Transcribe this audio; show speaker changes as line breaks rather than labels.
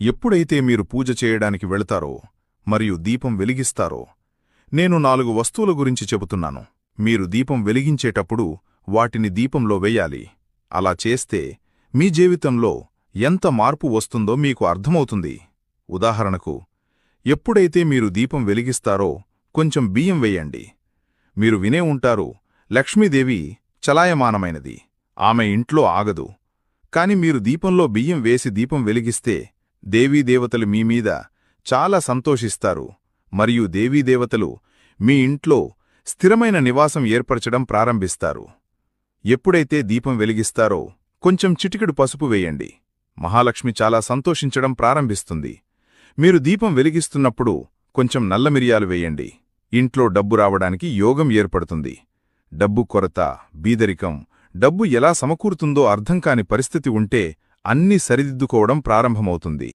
ఎప్పుడైతే మీరు పూజ చేయడానికి వెళతారో మరియు దీపం వెలిగిస్తారో నేను 4 వస్తువుల గురించి చెబుతున్నాను. మీరు దీపం వెలిగించేటప్పుడు వాటిని దీపంలో వెయ్యాలి. అలా చేస్తే మీ జీవితంలో ఎంత మార్పు వస్తుందో మీకు అర్థమవుతుంది. ఉదాహరణకు, ఎప్పుడైతే మీరు దీపం వెలిగిస్తారో కొంచెం బియ్యం వెయ్యండి. మీరు వినే ఉంటారు, లక్ష్మీదేవి చలాయమానమైనది, ఆమె ఇంట్లో ఆగదు. కాని మీరు దీపంలో బియ్యం వేసి దీపం వెలిగిస్తే దేవీదేవతలు మీమీద చాలా సంతోషిస్తారు మరియు దేవీదేవతలు మీ ఇంట్లో స్థిరమైన నివాసం ఏర్పరచడం ప్రారంభిస్తారు. ఎప్పుడైతే దీపం వెలిగిస్తారో కొంచెం చిటికెడు పసుపు వేయండి. మహాలక్ష్మి చాలా సంతోషించడం ప్రారంభిస్తుంది. మీరు దీపం వెలిగిస్తున్నప్పుడు కొంచెం నల్ల మిరియాలు వేయండి. ఇంట్లో డబ్బు రావడానికి యోగం ఏర్పడుతుంది. డబ్బు కొరత, బీదరికం, డబ్బు ఎలా సమకూరుతుందో అర్థం కాని పరిస్థితి ఉంటే అన్నీ సరిదిద్దుకోవడం ప్రారంభమవుతుంది.